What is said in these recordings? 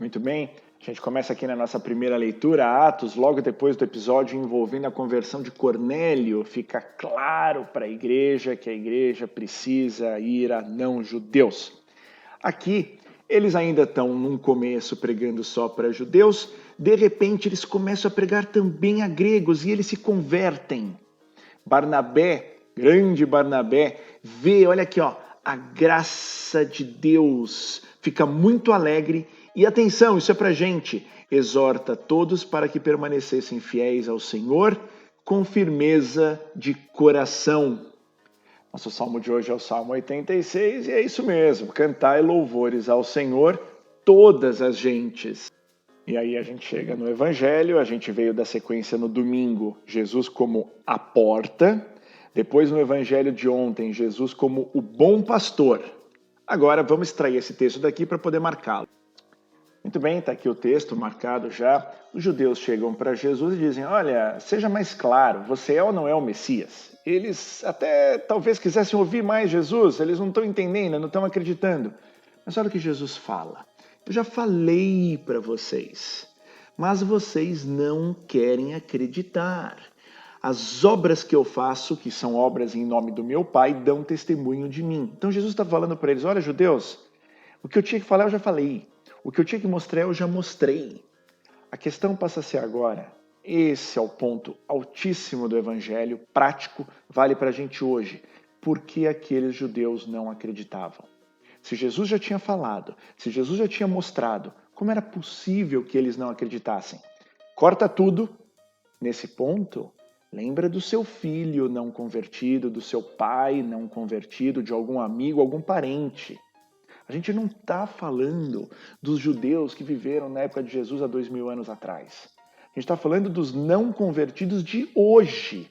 Muito bem, a gente começa aqui na nossa primeira leitura, Atos, logo depois do episódio envolvendo a conversão de Cornélio, fica claro para a igreja que a igreja precisa ir a não-judeus. Aqui, eles ainda estão num começo pregando só para judeus, de repente eles começam a pregar também a gregos e eles se convertem. Barnabé, grande Barnabé, vê, olha aqui, ó, a graça de Deus, fica muito alegre e atenção, isso é pra gente, exorta todos para que permanecessem fiéis ao Senhor com firmeza de coração. Nosso salmo de hoje é o Salmo 86 e é isso mesmo, cantai louvores ao Senhor todas as gentes. E aí a gente chega no Evangelho, a gente veio da sequência no domingo, Jesus como a porta, depois no Evangelho de ontem, Jesus como o bom pastor. Agora vamos extrair esse texto daqui para poder marcá-lo. Muito bem, está aqui o texto marcado já. Os judeus chegam para Jesus e dizem, olha, seja mais claro, você é ou não é o Messias? Eles até talvez quisessem ouvir mais Jesus, eles não estão entendendo, não estão acreditando. Mas olha o que Jesus fala. Eu já falei para vocês, mas vocês não querem acreditar. As obras que eu faço, que são obras em nome do meu Pai, dão testemunho de mim. Então Jesus está falando para eles, olha, judeus, o que eu tinha que falar eu já falei. O que eu tinha que mostrar eu já mostrei. A questão passa a ser agora, esse é o ponto altíssimo do Evangelho, prático, vale para a gente hoje. Por que aqueles judeus não acreditavam? Se Jesus já tinha falado, se Jesus já tinha mostrado, como era possível que eles não acreditassem? Corta tudo. Nesse ponto, lembra do seu filho não convertido, do seu pai não convertido, de algum amigo, algum parente. A gente não está falando dos judeus que viveram na época de Jesus há 2000 anos atrás. A gente está falando dos não convertidos de hoje.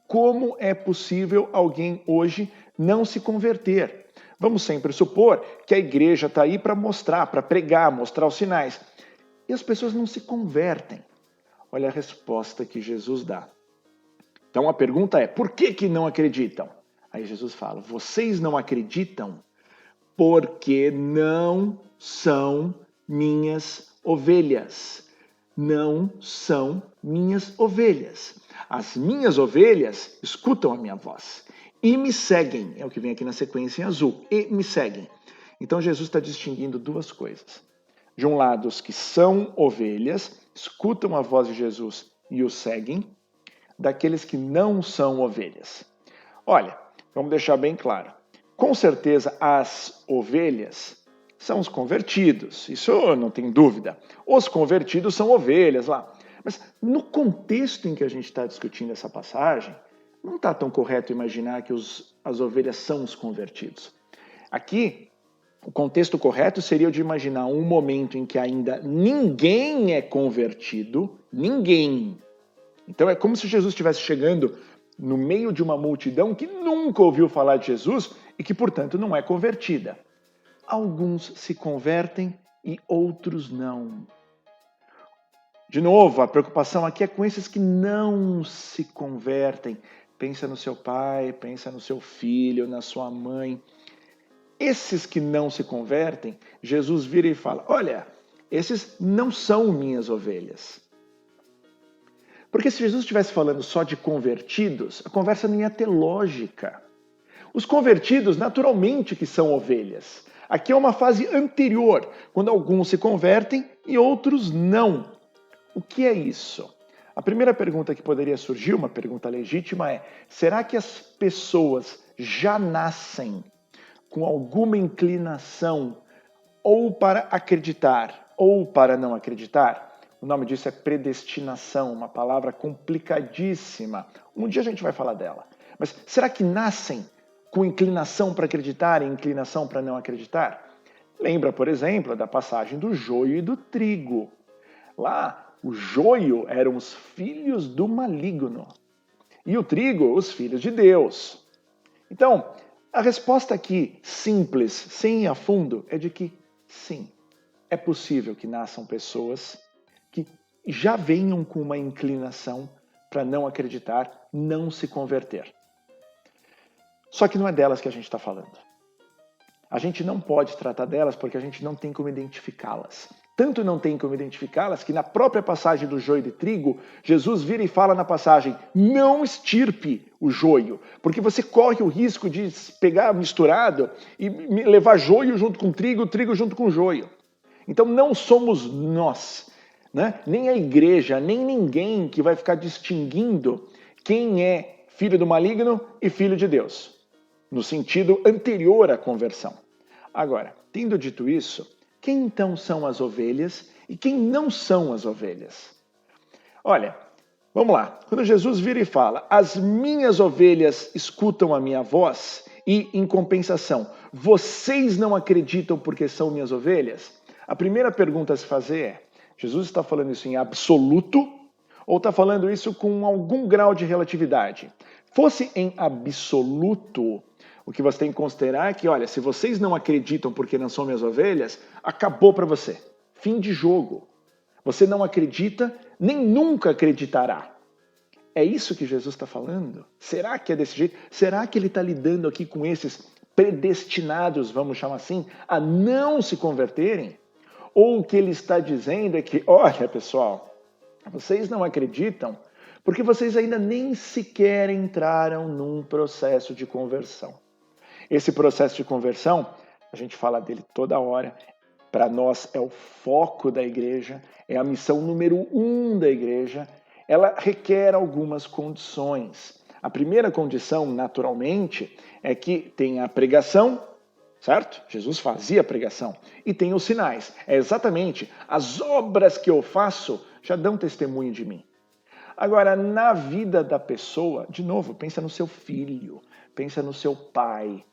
Como é possível alguém hoje não se converter? Vamos sempre supor que a igreja está aí para mostrar, para pregar, mostrar os sinais. E as pessoas não se convertem. Olha a resposta que Jesus dá. Então a pergunta é, por que não acreditam? Aí Jesus fala, vocês não acreditam porque não são minhas ovelhas. Não são minhas ovelhas. As minhas ovelhas escutam a minha voz e me seguem. É o que vem aqui na sequência em azul. E me seguem. Então Jesus está distinguindo duas coisas. De um lado, os que são ovelhas, escutam a voz de Jesus e o seguem, daqueles que não são ovelhas. Olha, vamos deixar bem claro. Com certeza, as ovelhas são os convertidos, isso não tem dúvida. Os convertidos são ovelhas lá. Mas no contexto em que a gente está discutindo essa passagem, não está tão correto imaginar que as ovelhas são os convertidos. Aqui, o contexto correto seria o de imaginar um momento em que ainda ninguém é convertido, ninguém. Então é como se Jesus estivesse chegando no meio de uma multidão que nunca ouviu falar de Jesus e que, portanto, não é convertida. Alguns se convertem e outros não. De novo, a preocupação aqui é com esses que não se convertem. Pensa no seu pai, pensa no seu filho, na sua mãe. Esses que não se convertem, Jesus vira e fala, olha, esses não são minhas ovelhas. Porque se Jesus estivesse falando só de convertidos, a conversa não ia ter lógica. Os convertidos, naturalmente, que são ovelhas. Aqui é uma fase anterior, quando alguns se convertem e outros não. O que é isso? A primeira pergunta que poderia surgir, uma pergunta legítima, é: será que as pessoas já nascem com alguma inclinação ou para acreditar ou para não acreditar? O nome disso é predestinação, uma palavra complicadíssima. Um dia a gente vai falar dela. Mas será que nascem com inclinação para acreditar e inclinação para não acreditar? Lembra, por exemplo, da passagem do joio e do trigo. Lá, o joio eram os filhos do maligno e o trigo, os filhos de Deus. Então, a resposta aqui, simples, sem ir a fundo, é de que sim, é possível que nasçam pessoas que já venham com uma inclinação para não acreditar, não se converter. Só que não é delas que a gente está falando. A gente não pode tratar delas porque a gente não tem como identificá-las. Tanto não tem como identificá-las que na própria passagem do joio de trigo, Jesus vira e fala na passagem, não extirpe o joio, porque você corre o risco de pegar misturado e levar joio junto com trigo, trigo junto com joio. Então não somos nós, né? Nem a igreja, nem ninguém que vai ficar distinguindo quem é filho do maligno e filho de Deus, no sentido anterior à conversão. Agora, tendo dito isso, quem então são as ovelhas e quem não são as ovelhas? Olha, vamos lá. Quando Jesus vira e fala, as minhas ovelhas escutam a minha voz e, em compensação, vocês não acreditam porque são minhas ovelhas? A primeira pergunta a se fazer é, Jesus está falando isso em absoluto ou está falando isso com algum grau de relatividade? Fosse em absoluto, o que você tem que considerar é que, olha, se vocês não acreditam porque não são minhas ovelhas, acabou para você. Fim de jogo. Você não acredita, nem nunca acreditará. É isso que Jesus está falando? Será que é desse jeito? Será que ele está lidando aqui com esses predestinados, vamos chamar assim, a não se converterem? Ou o que ele está dizendo é que, olha, pessoal, vocês não acreditam porque vocês ainda nem sequer entraram num processo de conversão. Esse processo de conversão, a gente fala dele toda hora, para nós é o foco da igreja, é a missão número 1 da igreja. Ela requer algumas condições. A primeira condição, naturalmente, é que tem a pregação, certo? Jesus fazia a pregação. E tem os sinais. É exatamente, as obras que eu faço já dão testemunho de mim. Agora, na vida da pessoa, de novo, pensa no seu filho, pensa no seu pai.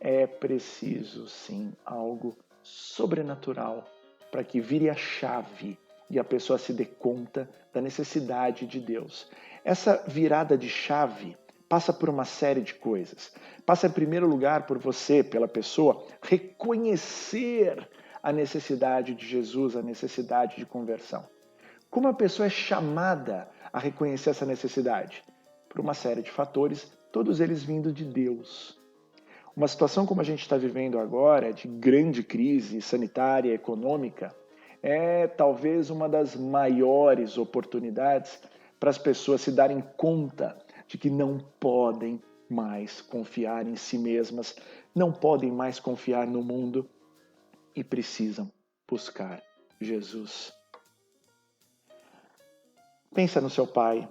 É preciso, sim, algo sobrenatural para que vire a chave e a pessoa se dê conta da necessidade de Deus. Essa virada de chave passa por uma série de coisas. Passa, em primeiro lugar, por você, pela pessoa, reconhecer a necessidade de Jesus, a necessidade de conversão. Como a pessoa é chamada a reconhecer essa necessidade? Por uma série de fatores, todos eles vindo de Deus. Uma situação como a gente está vivendo agora, de grande crise sanitária e econômica, é talvez uma das maiores oportunidades para as pessoas se darem conta de que não podem mais confiar em si mesmas, não podem mais confiar no mundo e precisam buscar Jesus. Pensa no seu pai,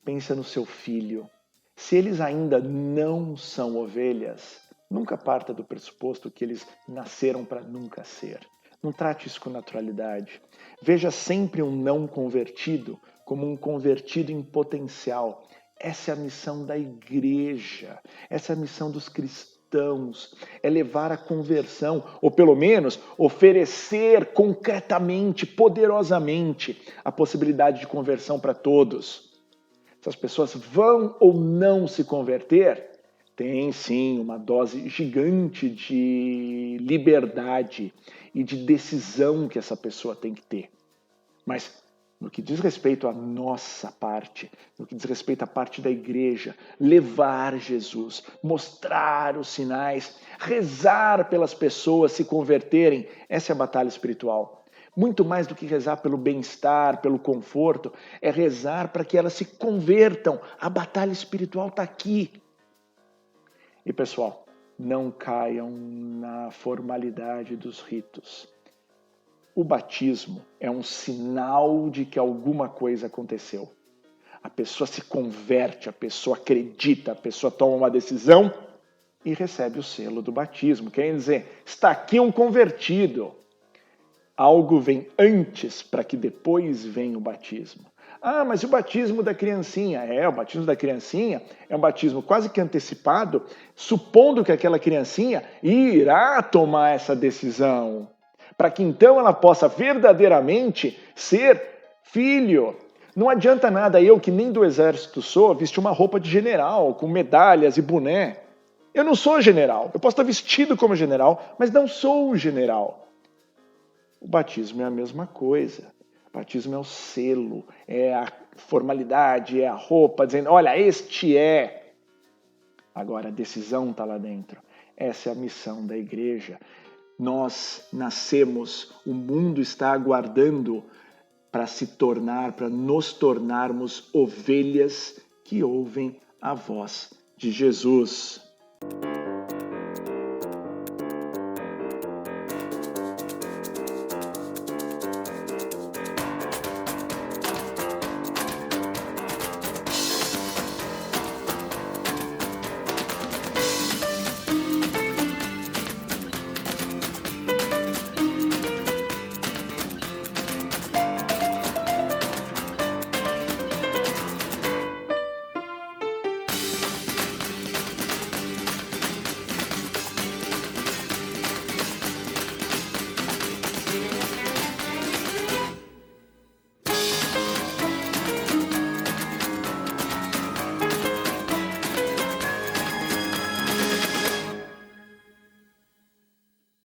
pensa no seu filho. Se eles ainda não são ovelhas, nunca parta do pressuposto que eles nasceram para nunca ser. Não trate isso com naturalidade. Veja sempre um não convertido como um convertido em potencial. Essa é a missão da igreja, essa é a missão dos cristãos, é levar a conversão, ou pelo menos oferecer concretamente, poderosamente, a possibilidade de conversão para todos. Se as pessoas vão ou não se converter, tem sim uma dose gigante de liberdade e de decisão que essa pessoa tem que ter. Mas no que diz respeito à nossa parte, no que diz respeito à parte da igreja, levar Jesus, mostrar os sinais, rezar pelas pessoas se converterem, essa é a batalha espiritual. Muito mais do que rezar pelo bem-estar, pelo conforto, é rezar para que elas se convertam. A batalha espiritual está aqui. E pessoal, não caiam na formalidade dos ritos. O batismo é um sinal de que alguma coisa aconteceu. A pessoa se converte, a pessoa acredita, a pessoa toma uma decisão e recebe o selo do batismo. Quer dizer, está aqui um convertido. Algo vem antes para que depois venha o batismo. Ah, mas o batismo da criancinha? O batismo da criancinha é um batismo quase que antecipado, supondo que aquela criancinha irá tomar essa decisão, para que então ela possa verdadeiramente ser filho. Não adianta nada eu, que nem do exército sou, vestir uma roupa de general, com medalhas e boné. Eu não sou general. Eu posso estar vestido como general, mas não sou general. O batismo é a mesma coisa. O batismo é o selo, é a formalidade, é a roupa, dizendo, olha, este é. Agora, a decisão está lá dentro. Essa é a missão da igreja. Nós nascemos, o mundo está aguardando para nos tornarmos ovelhas que ouvem a voz de Jesus.